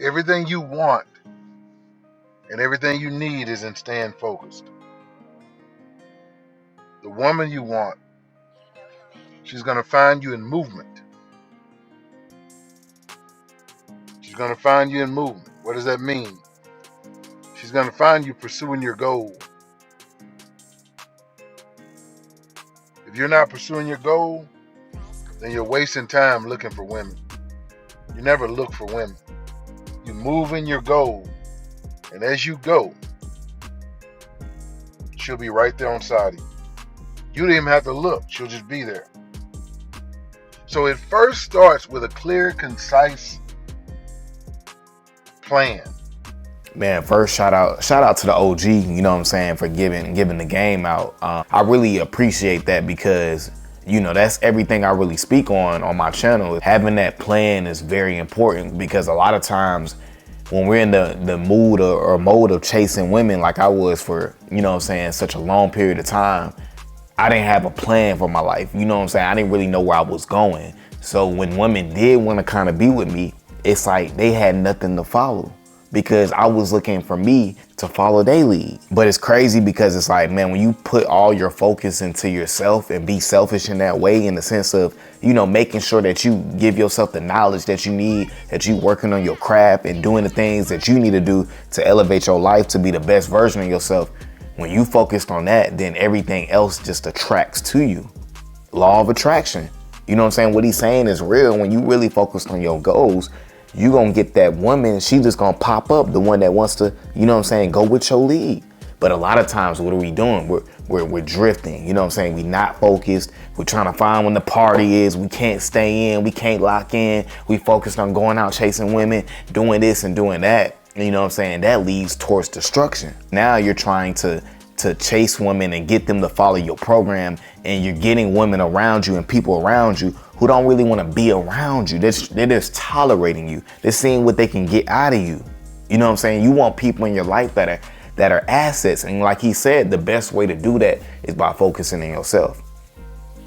Everything you want and everything you need is in staying focused. The woman you want, she's going to find you in movement. She's going to find you in movement. What does that mean? She's going to find you pursuing your goal. If you're not pursuing your goal, then you're wasting time looking for women. You never look for women. You move in your goal, and as you go, she'll be right there on side of you. You don't even have to look. She'll just be there. So it first starts with a clear, concise plan. Man, first shout out to the OG, you know what I'm saying, for giving the game out. I really appreciate that because, you know, that's everything I really speak on my channel. Having that plan is very important because a lot of times when we're in the mood or mode of chasing women like I was for, you know what I'm saying, such a long period of time, I didn't have a plan for my life. You know what I'm saying? I didn't really know where I was going. So when women did want to kind of be with me, it's like they had nothing to follow because I was looking for me to follow their lead. But it's crazy because it's like, man, when you put all your focus into yourself and be selfish in that way, in the sense of, you know, making sure that you give yourself the knowledge that you need, that you working on your craft and doing the things that you need to do to elevate your life to be the best version of yourself. When you focused on that, then everything else just attracts to you. Law of attraction. You know what I'm saying? What he's saying is real. When you really focused on your goals, you gonna get that woman, she just gonna pop up, the one that wants to, you know what I'm saying, go with your lead. But a lot of times, what are we doing? We're drifting, you know what I'm saying? We not focused. We're trying to find when the party is. We can't stay in, we can't lock in. We focused on going out chasing women, doing this and doing that. You know what I'm saying? That leads towards destruction. Now you're trying to chase women and get them to follow your program, and you're getting women around you and people around you who don't really want to be around you. They're just tolerating you. They're seeing what they can get out of you. You know what I'm saying? You want people in your life that are assets. And like he said, the best way to do that is by focusing on yourself.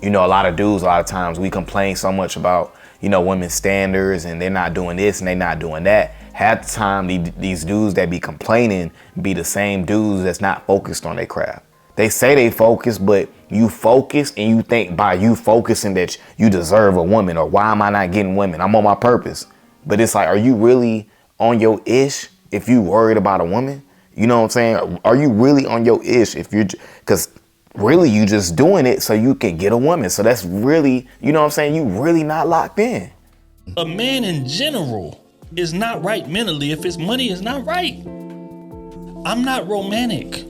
You know, a lot of dudes, a lot of times we complain so much about, you know, women's standards and they're not doing this and they're not doing that. Half the time, these dudes that be complaining be the same dudes that's not focused on their craft. They say they focus, but you focus and you think by you focusing that you deserve a woman, or why am I not getting women? I'm on my purpose. But it's like, are you really on your ish if you worried about a woman? You know what I'm saying? Are you really on your ish if you're, because really you just doing it so you can get a woman. So that's really, you know what I'm saying? You really not locked in. A man in general is not right mentally if his money is not right. I'm not romantic.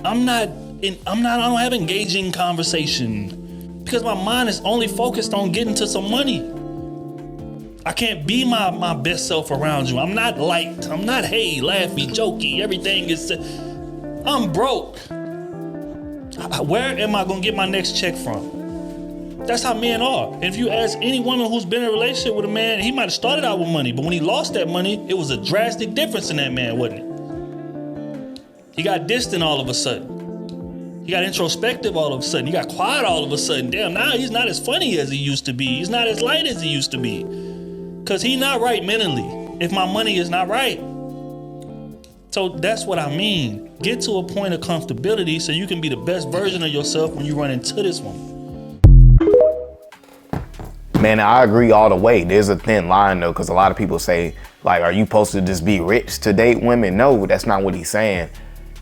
I don't have engaging conversation because my mind is only focused on getting to some money. I can't be my best self around you. I'm not liked. I'm not, hey, laughy, jokey. Everything is, I'm broke. Where am I gonna get my next check from? That's how men are. And if you ask any woman who's been in a relationship with a man, he might have started out with money, but when he lost that money, it was a drastic difference in that man, wasn't it? He got distant all of a sudden. He got introspective all of a sudden. He got quiet all of a sudden. Damn, now he's not as funny as he used to be. He's not as light as he used to be. Because he's not right mentally if my money is not right. So that's what I mean. Get to a point of comfortability so you can be the best version of yourself when you run into this woman. Man, I agree all the way. There's a thin line though, because a lot of people say, like, are you supposed to just be rich to date women? No, that's not what he's saying.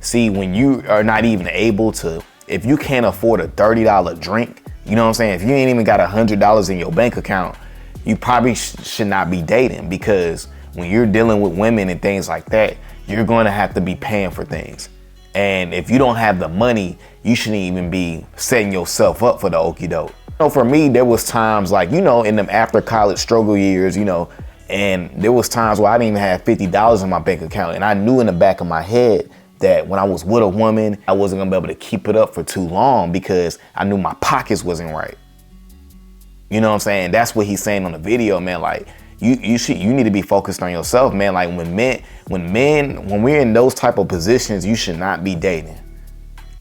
See, when you are not even able to, if you can't afford a $30 drink, you know what I'm saying? If you ain't even got $100 in your bank account, you probably should not be dating, because when you're dealing with women and things like that, you're going to have to be paying for things. And if you don't have the money, you shouldn't even be setting yourself up for the okie doke. So for me, there was times like, you know, in them after college struggle years, you know, and there was times where I didn't even have $50 in my bank account. And I knew in the back of my head that when I was with a woman, I wasn't gonna be able to keep it up for too long because I knew my pockets wasn't right. You know what I'm saying? That's what he's saying on the video, man. Like, you need to be focused on yourself, man. Like when we're in those type of positions, you should not be dating.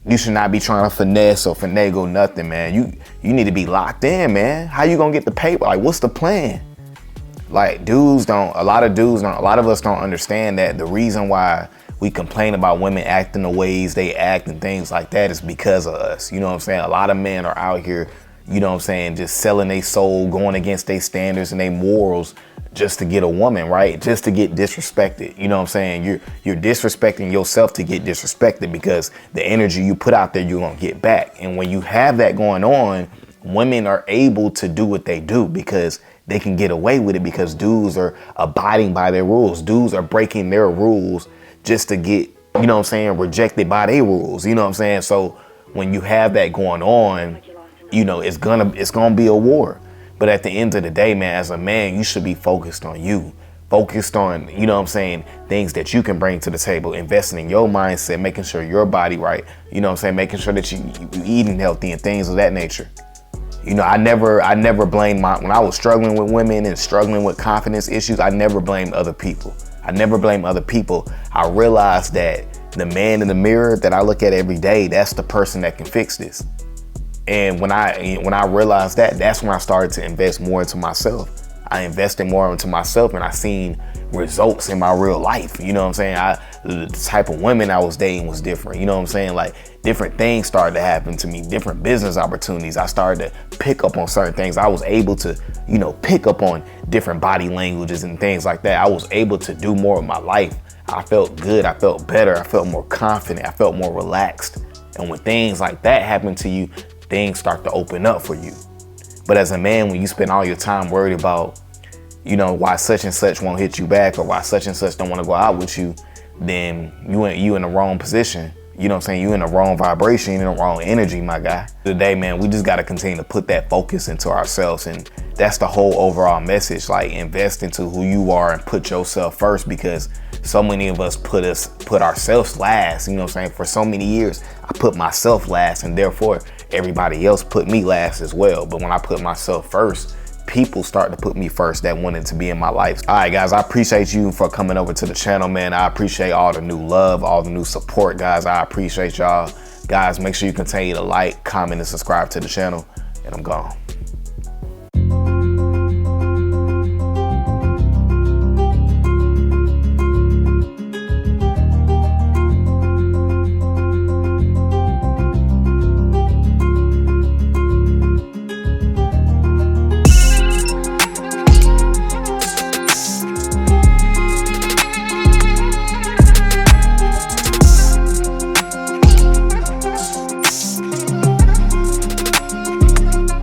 You should not be trying to finesse or finagle nothing, man. You need to be locked in, man. How you gonna get the paper? Like, what's the plan? Like a lot of us don't understand that the reason why we complain about women acting the ways they act and things like that is because of us. You know what I'm saying? A lot of men are out here, you know what I'm saying, just selling their soul, going against their standards and their morals just to get a woman, right? Just to get disrespected. You know what I'm saying? You're disrespecting yourself to get disrespected, because the energy you put out there, you're gonna get back. And when you have that going on, women are able to do what they do because they can get away with it, because dudes are abiding by their rules. Dudes are breaking their rules just to get, you know what I'm saying, rejected by their rules. You know what I'm saying? So when you have that going on, you know, it's gonna be a war. But at the end of the day, man, as a man, you should be focused on you. Focused on, you know what I'm saying, things that you can bring to the table, investing in your mindset, making sure your body right, you know what I'm saying, making sure that you eating healthy and things of that nature. You know, I never blamed when I was struggling with women and struggling with confidence issues, I never blamed other people. I never blame other people. I realized that the man in the mirror that I look at every day, that's the person that can fix this. And when I realized that, that's when I started to invest more into myself. I invested more into myself, and I seen results in my real life. You know what I'm saying? The type of women I was dating was different. You know what I'm saying? Like, different things started to happen to me, different business opportunities. I started to pick up on certain things. I was able to, you know, pick up on different body languages and things like that. I was able to do more of my life. I felt good. I felt better. I felt more confident. I felt more relaxed. And when things like that happen to you, things start to open up for you. But as a man, when you spend all your time worried about, you know, why such and such won't hit you back, or why such and such don't want to go out with you, then you in the wrong position. You know what I'm saying? You in the wrong vibration, you in the wrong energy, my guy. Today, man, we just got to continue to put that focus into ourselves. And that's the whole overall message. Like, invest into who you are and put yourself first, because so many of us put ourselves last. You know what I'm saying? For so many years, I put myself last, and therefore everybody else put me last as well. But when I put myself first, people start to put me first that wanted to be in my life. All right, guys, I appreciate you for coming over to the channel, man. I appreciate all the new love, all the new support, guys. I appreciate y'all. Guys, make sure you continue to like, comment, and subscribe to the channel, and I'm gone.